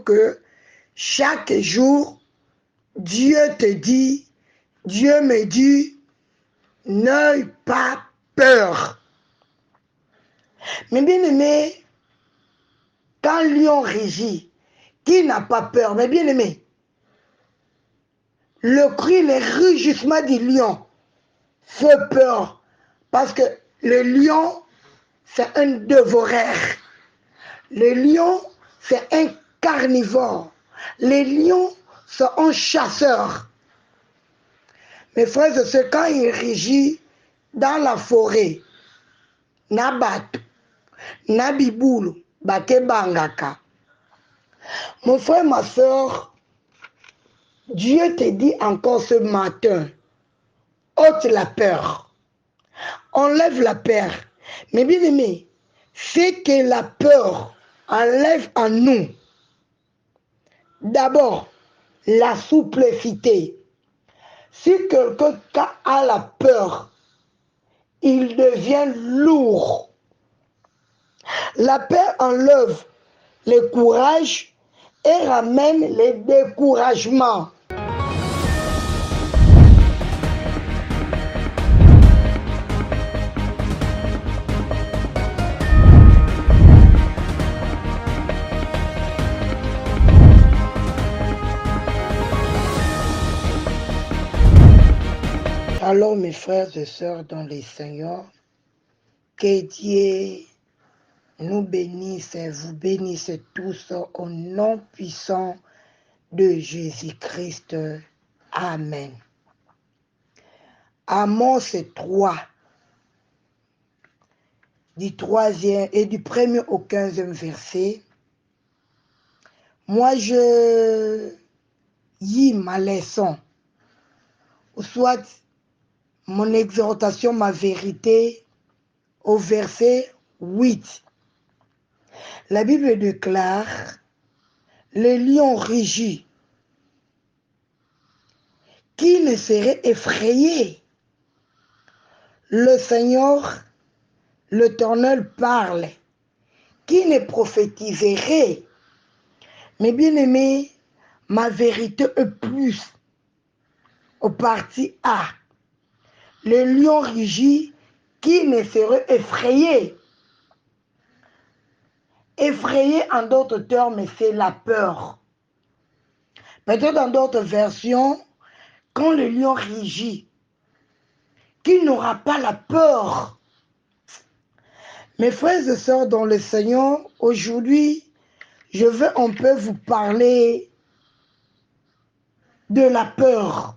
que chaque jour, Dieu te dit, Dieu me dit, n'aie pas peur. Mais bien aimé, quand lion rugit, qui n'a pas peur? Mais bien aimé, le cri, le rugissement du lion fait peur. Parce que le lion, c'est un dévoreur. Le lion, c'est un carnivore. Les lions sont un chasseur. Mes frères et sœurs, quand il rugit dans la forêt, Nabat, Nabiboulou, Bake Bangaka. Mon frère, ma soeur, Dieu te dit encore ce matin, ôte la peur, enlève la peur. Mais bien aimé, c'est que la peur enlève en nous d'abord la souplicité. Si quelqu'un a la peur, il devient lourd. La peur enlève le courage et ramène le découragement. Alors mes frères et sœurs dans les Seigneurs, que Dieu nous bénisse et vous bénisse tous au nom puissant de Jésus-Christ. Amen. Amos 3, du 3e et du 1er au 15e verset. Moi je lis ma leçon, ou soit mon exhortation, ma vérité, au verset 8. La Bible déclare, le lion rugit. Qui ne serait effrayé? Le Seigneur, l'Éternel parle. Qui ne prophétiserait? Mais bien aimé, ma vérité est plus au parti A. Le lion rugit, qui ne serait effrayé? Effrayé en d'autres termes, c'est la peur. Peut-être dans d'autres versions, quand le lion rugit, qui n'aura pas la peur? Mes frères et sœurs dans le Seigneur, aujourd'hui, je veux un peu vous parler de la peur.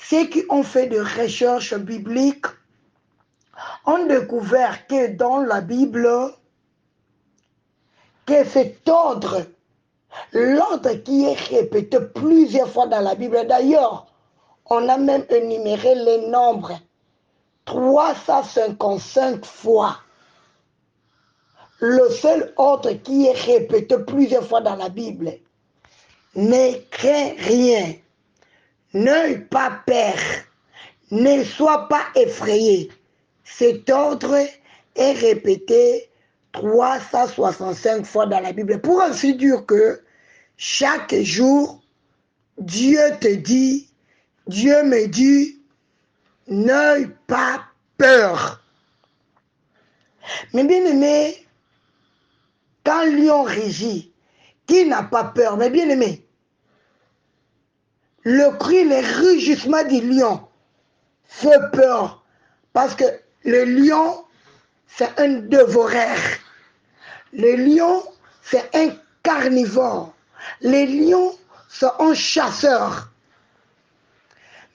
Ceux qui ont fait des recherches bibliques ont découvert que dans la Bible, que cet ordre, l'ordre qui est répété plusieurs fois dans la Bible, d'ailleurs, on a même énuméré les nombres 355 fois. Le seul ordre qui est répété plusieurs fois dans la Bible, ne crains rien, n'aie pas peur, ne sois pas effrayé. Cet ordre est répété 365 fois dans la Bible. Pour ainsi dire que chaque jour, Dieu te dit, Dieu me dit, n'aie pas peur. Mais bien aimé, quand lion rugit, qui n'a pas peur? Mais bien aimé, le cri, le rugissement du lion fait peur. Parce que le lion, c'est un dévoreur. Le lion, c'est un carnivore. Les lions sont un chasseur.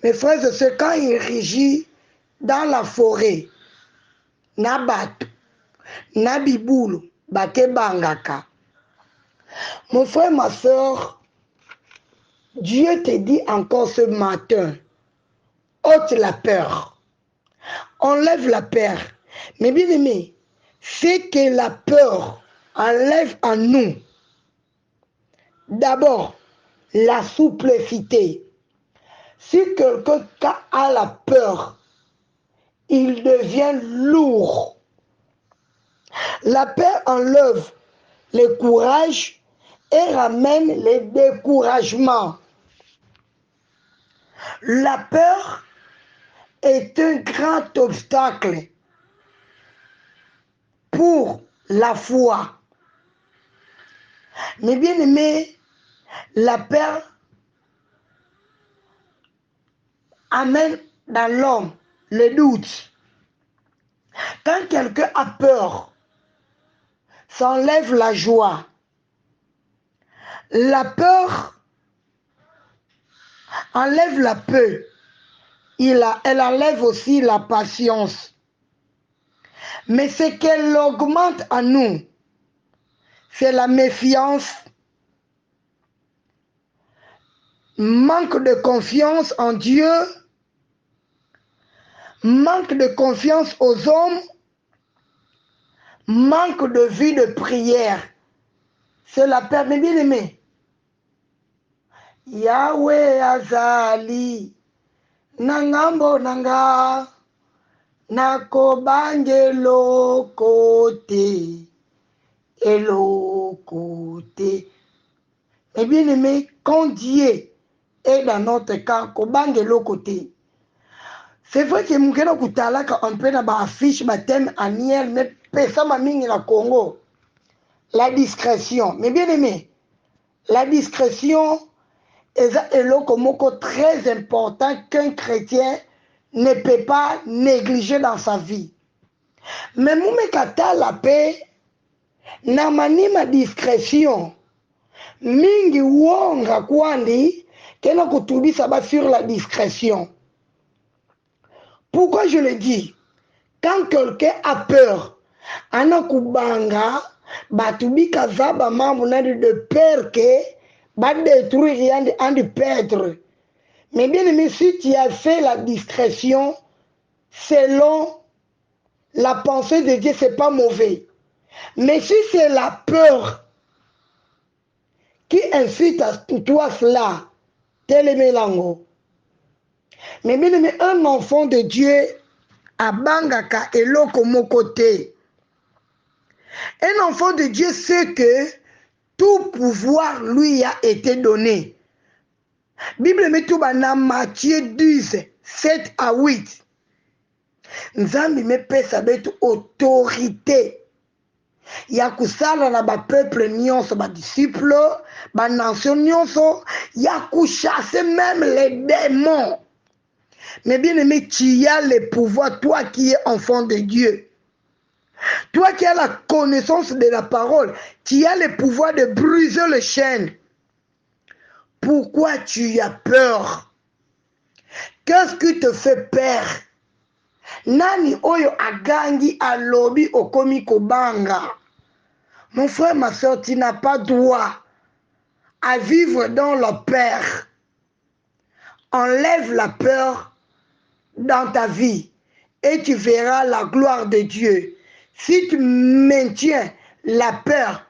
Mes frères et sœurs, quand il rugit dans la forêt, Nabat, Nabiboulou, Bake Bangaka. Mon frère, ma soeur, Dieu te dit encore ce matin, ôte la peur, enlève la peur. Mais bien aimé, c'est que la peur enlève en nous d'abord la souplicité. Si quelqu'un a la peur, il devient lourd. La peur enlève le courage et ramène le découragement. La peur est un grand obstacle pour la foi. Mais bien aimé, la peur amène dans l'homme le doute. Quand quelqu'un a peur, ça enlève la joie. La peur enlève la peur. Elle enlève aussi la patience. Mais ce qu'elle augmente en nous, c'est la méfiance, manque de confiance en Dieu, manque de confiance aux hommes, manque de vie de prière. C'est la peur. Mais bien aimé, Yahweh azali nangambo nanga nakobangelo côté et l'autre côté. Mais bien aimé, quand Dieu est dans notre camp, kobangelo côté. C'est vrai que mukena kutalaka on peut na ba affiche ba thème annuel mais pesa mamingi na Congo. La discrétion. Mais bien aimé, la discrétion est un très important qu'un chrétien ne peut pas négliger dans sa vie. Mais moumekata la paix, na manima discrétion, mingi wonga kwandi, kena kutubi saba sur la discrétion. Pourquoi je le dis? Quand quelqu'un a peur, anakubanga, batubi kazaba mambo nadi de peur que va détruire en de perdre. Mais bien aimé, si tu as fait la discrétion selon la pensée de Dieu, c'est pas mauvais. Mais si c'est la peur qui incite à toi cela, tel est mélango. Mais bien aimé, un enfant de Dieu a bangaka eloko mokote. Un enfant de Dieu sait que tout pouvoir lui a été donné. Bible met tout dans Matthieu 12, 7 à 8. Nzambi me pesa betu autorité. Ya kusala na ba peuple nyonso, ba disciples, ba nation nyonso, ya kuchasser même les démons. Mais bien aimé, tu as le pouvoir, toi qui es enfant de Dieu. Toi qui as la connaissance de la parole, tu as le pouvoir de briser les chaînes. Pourquoi tu as peur? Qu'est-ce qui te fait peur? Nani oyo agangi alobi okomi kobanga? Mon frère, ma soeur, tu n'as pas droit à vivre dans la peur. Enlève la peur dans ta vie et tu verras la gloire de Dieu. Si tu maintiens la peur,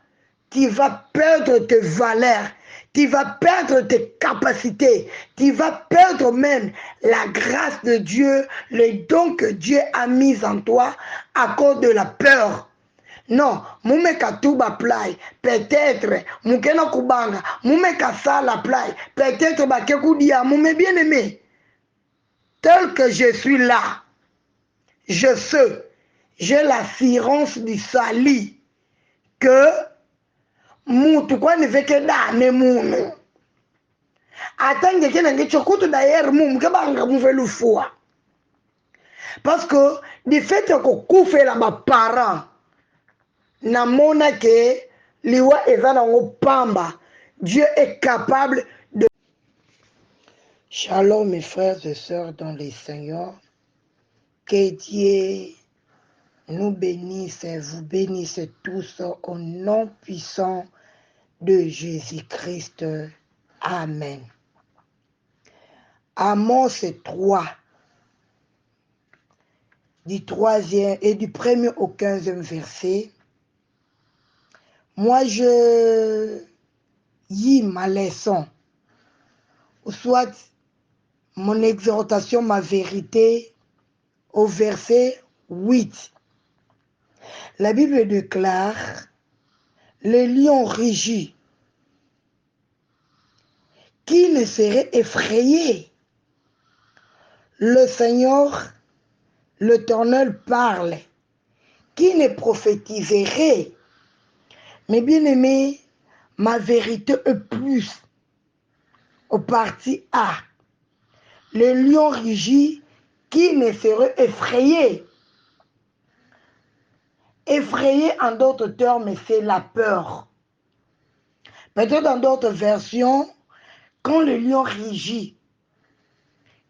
tu vas perdre tes valeurs, tu vas perdre tes capacités, tu vas perdre même la grâce de Dieu, le don que Dieu a mis en toi à cause de la peur. Non, moumeka tuba play, peut-être, moukena kubanga, moumeka sala play, peut-être bakeku dia, moumé bien aimé. Tel que je suis là, je sais, j'ai l'assurance du salut que mutu kwa ne fait que dane munu. Attends que nenge chokutu d'ailleurs mum ke banga muvelu foi. Parce que du fait que koufe la ma parents namona que liwa ezana ngo pamba, Dieu est capable de. Shalom mes frères et sœurs dans les Seigneurs, que Dieu nous bénisse et vous bénisse tous au nom puissant de Jésus-Christ. Amen. Amos 3, du 3e et du 1er au 15e verset. Moi, je lis ma leçon, ou soit mon exhortation, ma vérité, au verset 8. La Bible déclare, le lion rugit, qui ne serait effrayé? Le Seigneur, l'Éternel parle, qui ne prophétiserait? Mais bien aimé, ma vérité est plus au parti A. Le lion rugit, qui ne serait effrayé? Effrayé en d'autres termes, c'est la peur. Peut-être dans d'autres versions, quand le lion rugit,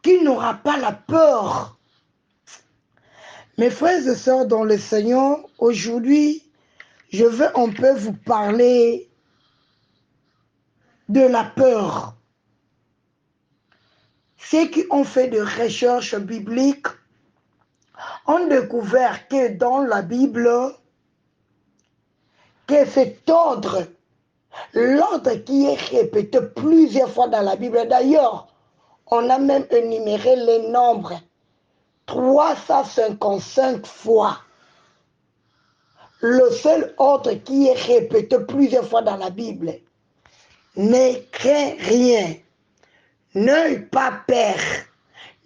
qui n'aura pas la peur? Mes frères et sœurs dans le Seigneur, aujourd'hui, je veux un peu vous parler de la peur. Ceux qui ont fait des recherches bibliques ont découvert que dans la Bible, que cet ordre, l'ordre qui est répété plusieurs fois dans la Bible, d'ailleurs, on a même énuméré les nombres 355 fois. Le seul ordre qui est répété plusieurs fois dans la Bible, ne crains rien, n'aie pas peur,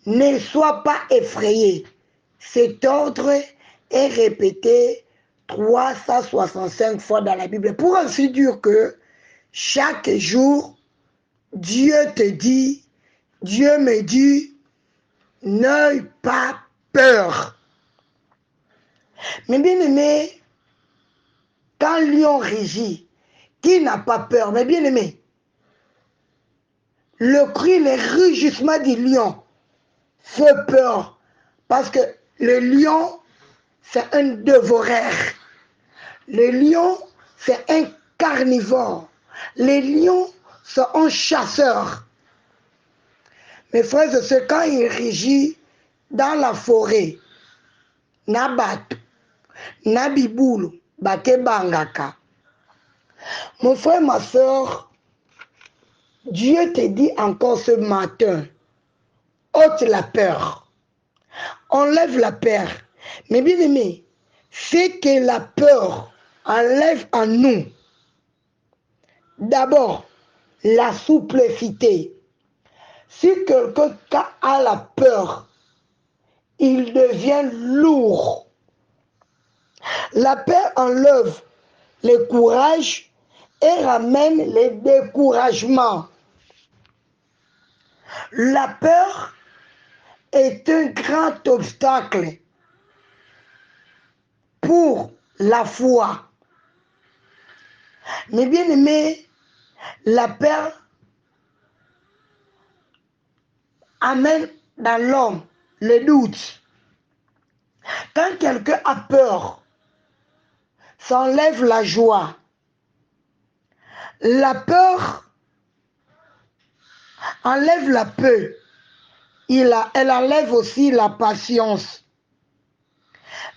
ne sois pas effrayé. Cet ordre est répété 365 fois dans la Bible. Pour ainsi dire que chaque jour, Dieu te dit, Dieu me dit, n'aie pas peur. Mais bien aimé, quand lion rugit, qui n'a pas peur? Mais bien aimé, le cri, le rugissement du lion fait peur. Parce que le lion, c'est un dévoreur. Le lion, c'est un carnivore. Les lions sont un chasseur. Mes frères et sœurs, quand il rugit dans la forêt, Nabatu, Nabiboulou, Bakebangaka. Mon frère, ma soeur, Dieu te dit encore ce matin, ôte la peur, enlève la peur. Mais bien aimé, c'est que la peur enlève en nous d'abord la souplicité. Si quelqu'un a la peur, il devient lourd. La peur enlève le courage et ramène le découragement. La peur est un grand obstacle pour la foi. Mais bien aimé, la peur amène dans l'homme le doute. Quand quelqu'un a peur, ça enlève la joie. La peur enlève la peur. Elle enlève aussi la patience.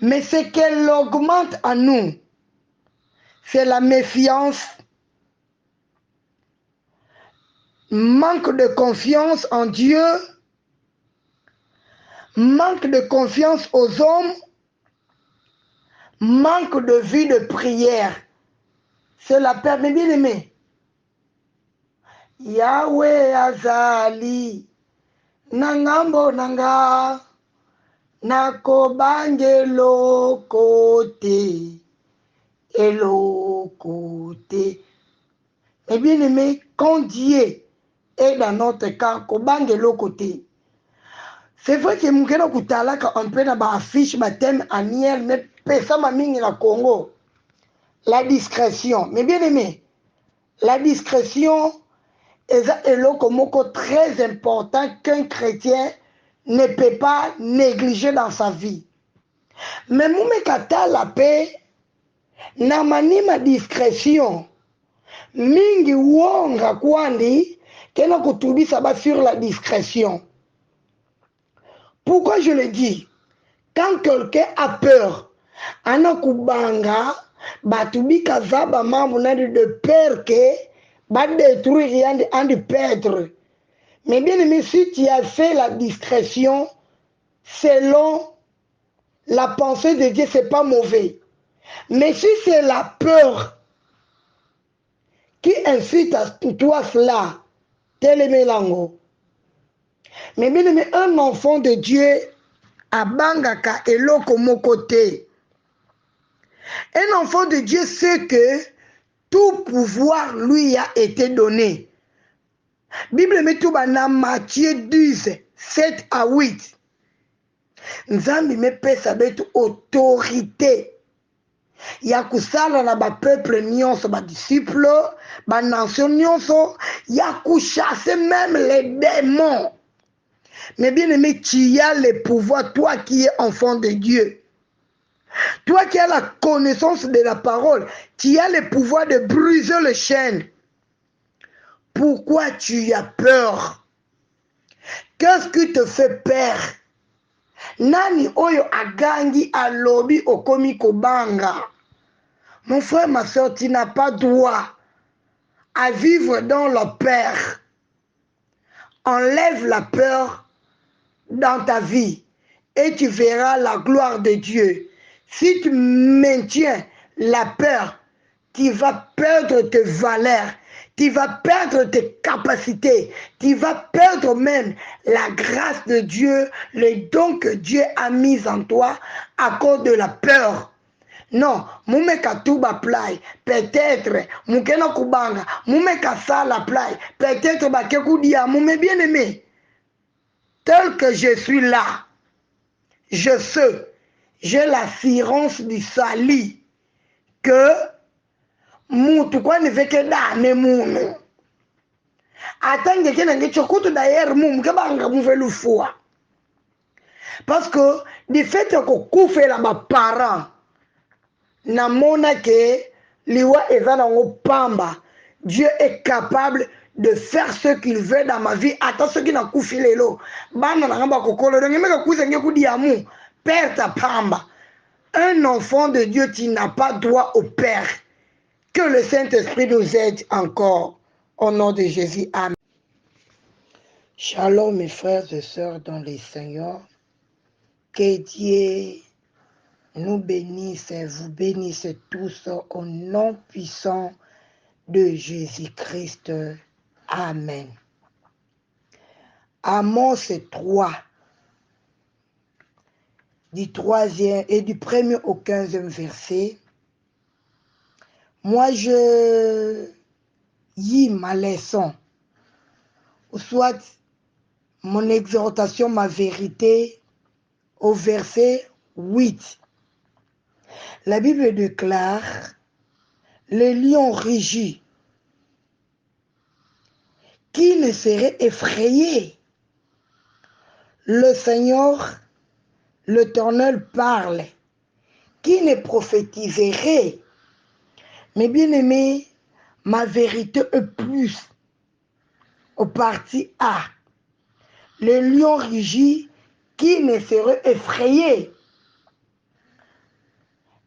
Mais ce qu'elle augmente en nous, c'est la méfiance, manque de confiance en Dieu, manque de confiance aux hommes, manque de vie de prière. C'est la peur. Mais bien aimé, Yahweh azali nangambo nanga nakobange lokote elokote. Mais bien aimé, quand Dieu est dans notre cas, kobange lokote. C'est vrai que mukena kutalaka un peu na ba affiche ba thème annuel, mais pesa mamingi na Congo. La discrétion. Mais bien aimé, la discrétion est un très important qu'un chrétien ne peut pas négliger dans sa vie. Mais mume kata la paix, na manima discrétion, mingi wonga kwandi, kena kutubisa ba sur la discrétion. Pourquoi je le dis? Quand quelqu'un a peur, anakubanga, batubika zaba mambo de peur que va détruire et de perdre. Mais bien aimé, si tu as fait la discrétion selon la pensée de Dieu, c'est pas mauvais. Mais si c'est la peur incite à toi cela, tel est Mélango. Mais bien aimé, un enfant de Dieu, à Bangaka et l'autre mon côté. Un enfant de Dieu sait que tout pouvoir lui a été donné. Bible met tout dans Matthieu 12, 7 à 8. Nzambi me pesa betu autorité. Ya kusala na ba peuple nyonso, ba disciple, ba nation nyonso, ya chasser même les démons. Mais bien aimé, tu as le pouvoir, toi qui es enfant de Dieu. Toi qui as la connaissance de la parole, tu as le pouvoir de briser les chaînes. Pourquoi tu as peur? Qu'est-ce qui te fait peur? Nani oyo agangi alobi okomi kobanga? Mon frère, ma soeur, tu n'as pas droit à vivre dans la peur. Enlève la peur dans ta vie et tu verras la gloire de Dieu. Si tu maintiens la peur, tu vas perdre tes valeurs, tu vas perdre tes capacités, tu vas perdre même la grâce de Dieu, le don que Dieu a mis en toi à cause de la peur. Non, moumeka tuba play, peut-être, moukena kubanga, moumeka sa la play, peut-être bakekudia, moumé bien aimé. Tel que je suis là, je sais, j'ai l'assurance du salut que mutu kwa ne veke da ne munu. Attends que nenge chokutu d'ailleurs mum ke banga muvelu foi. Parce que du fait que koufe la ma parents na mona ke liwa ezana ngo pamba, Dieu est capable de faire ce qu'il veut dans ma vie. Attends ce qui n'a koufi lelo. Bana na ngamba kokolo donc meka kuze nge kudi amu. Père ta pamba. Un enfant de Dieu, tu n'as pas droit au Père. Que le Saint-Esprit nous aide encore. Au nom de Jésus. Amen. Shalom mes frères et sœurs dans le Seigneur. Que Dieu nous bénisse et vous bénisse tous au nom puissant de Jésus-Christ. Amen. Amos 3, du 3e et du 1er au 15e verset. Moi, je lis ma leçon, ou soit mon exhortation, ma vérité, au verset 8. La Bible déclare, le lion rugit, qui ne serait effrayé? Le Seigneur, l'Éternel parle, qui ne prophétiserait? Mais bien aimé, ma vérité est plus au parti A. Le lion rugit, qui ne serait effrayé?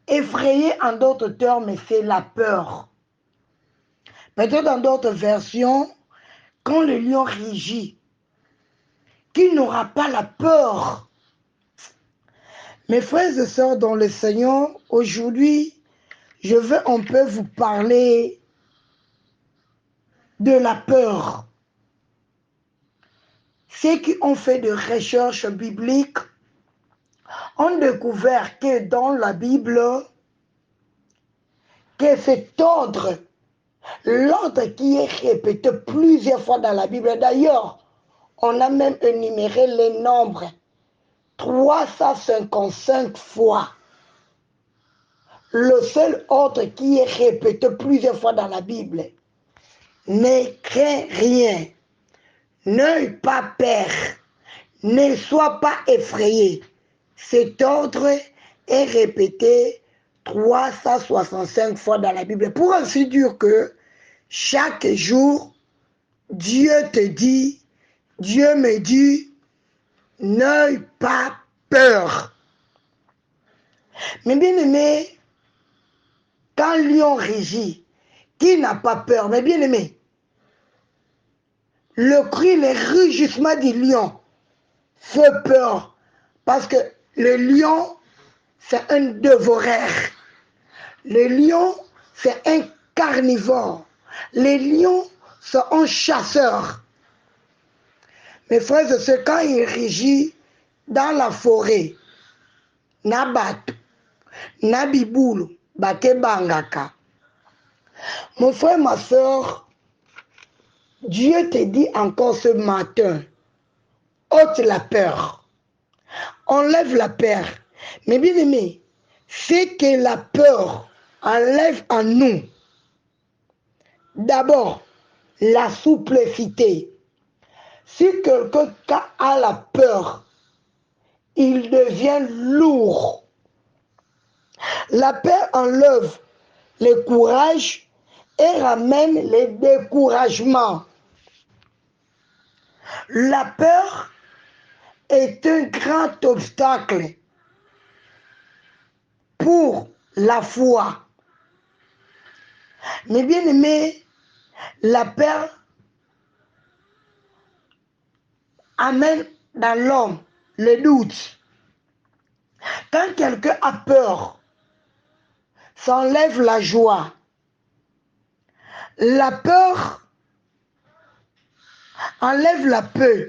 Effrayé en d'autres termes, c'est la peur. Peut-être dans d'autres versions, quand le lion rugit, qui n'aura pas la peur? Mes frères et sœurs dans le Seigneur, aujourd'hui, je veux un peu vous parler de la peur. Ceux qui ont fait des recherches bibliques ont découvert que dans la Bible, que cet ordre, l'ordre qui est répété plusieurs fois dans la Bible, d'ailleurs, on a même énuméré les nombres 355 fois. Le seul ordre qui est répété plusieurs fois dans la Bible. Ne crains rien, n'aie pas peur, ne sois pas effrayé. Cet ordre est répété 365 fois dans la Bible. Pour ainsi dire que chaque jour, Dieu te dit, Dieu me dit, n'aie pas peur. Mais bien aimé, quand le lion rugit, qui n'a pas peur? Mais bien aimé, le cri, le rugissement du lion fait peur. Parce que le lion, c'est un dévoreur. Le lion, c'est un carnivore. Les lions sont un chasseur. Mes frères et sœurs, quand il régit dans la forêt, Nabat, Nabiboulou, Bake Bangaka. Mon frère, ma soeur, Dieu te dit encore ce matin, ôte la peur, enlève la peur. Mais bien aimé, c'est que la peur enlève en nous d'abord la souplicité. Si quelqu'un a la peur, il devient lourd. La peur enlève le courage et ramène les découragements. La peur est un grand obstacle pour la foi. Mais bien aimé, la peur amène dans l'homme le doute. Quand quelqu'un a peur, ça enlève la joie. La peur enlève la peur.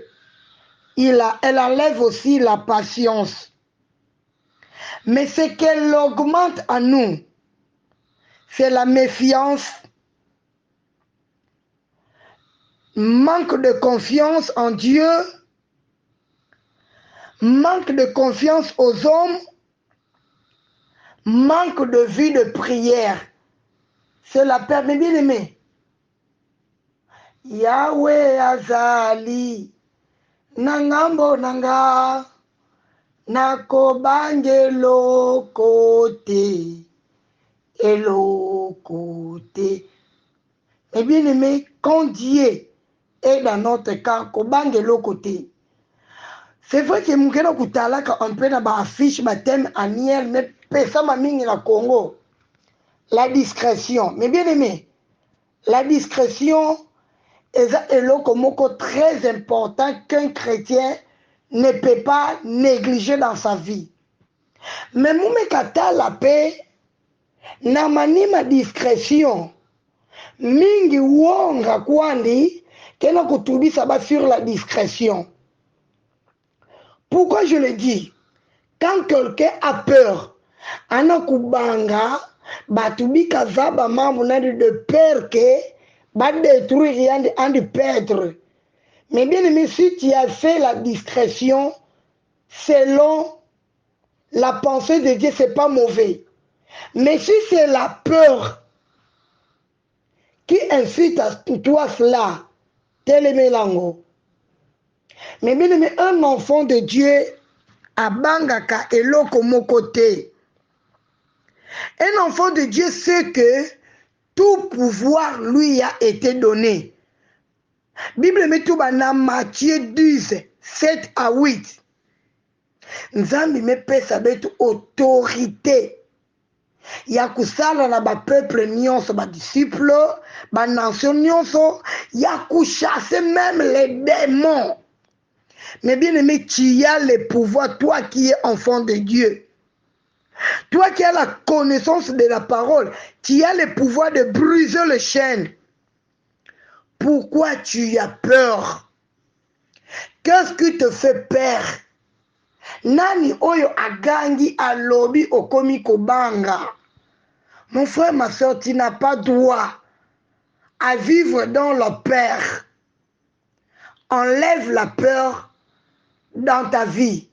Elle enlève aussi la patience. Mais ce qu'elle augmente en nous, c'est la méfiance, manque de confiance en Dieu, manque de confiance aux hommes, manque de vie de prière. C'est la peur. Mais bien aimé, Yahweh azali nangambo nanga nakobange lokote elokote. Mais bien aimé, quand Dieu est dans notre cas, kobange lokote. C'est vrai que mukena kutalaka un peu na ba affiche ba thème annuel, mais pesa mamingi na Congo. La discrétion. Mais bien aimé, la discrétion est un très important qu'un chrétien ne peut pas négliger dans sa vie. Mais moumekata la paix, namani ma discrétion, mingi wonga kwandi, kena kutubisa ba sur la discrétion. Pourquoi je le dis? Quand quelqu'un a peur, anakubanga, batubika zaba mambo de peur que va détruire et de perdre. Mais bien aimé, si tu as fait la discrétion selon la pensée de Dieu, c'est pas mauvais. Mais si c'est la peur qui incite à toi cela, tel est mélango. Mais bien aimé, un enfant de Dieu a bangaka eloko mokote. Un enfant de Dieu sait que tout pouvoir lui a été donné. Bible met tout dans Matthieu 12, 7 à 8. Nzambi me pesa betu autorité. Ya kusala na ba peuple nyonso, ba disciples, ba nation nyonso, ya kuchasser même les démons. Mais bien aimé, tu as le pouvoir, toi qui es enfant de Dieu. Toi qui as la connaissance de la parole, tu as le pouvoir de briser les chaînes. Pourquoi tu as peur? Qu'est-ce qui te fait peur? Nani oyo agangi alobi okomi kobanga? Mon frère, ma soeur, tu n'as pas droit à vivre dans la peur. Enlève la peur dans ta vie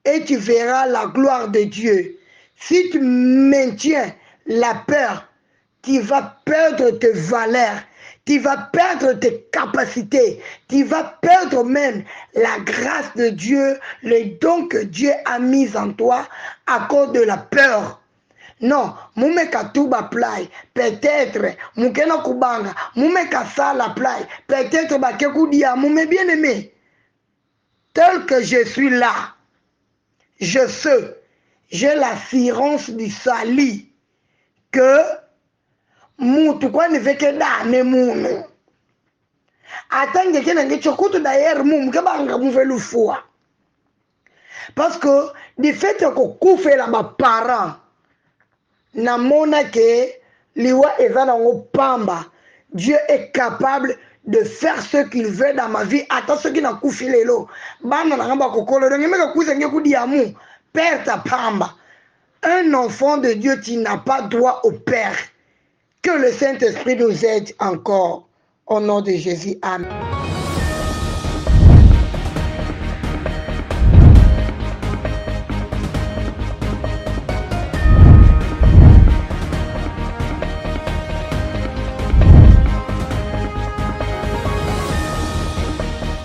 et tu verras la gloire de Dieu. Si tu maintiens la peur, tu vas perdre tes valeurs, tu vas perdre tes capacités, tu vas perdre même la grâce de Dieu, le don que Dieu a mis en toi à cause de la peur. Non, moumeka tuba play, peut-être, moukena kubanga, moumeka sala play, peut-être bakekudia, moumé bien aimé. Tel que je suis là, je sais, j'ai l'assurance du salut que mutu kwa ne veke da ne munu. Atange kena nge chokutu d'ailleurs mumu kebanga muvelu foi. Parce que du fait que koufe la ma parents, na mona ke liwa eza nango pamba, Dieu est capable de faire ce qu'il veut dans ma vie. Attends, ce qui n'a pas fait l'eau. Père ta pamba. Un enfant de Dieu, tu n'as pas droit au Père. Que le Saint-Esprit nous aide encore. Au nom de Jésus. Amen.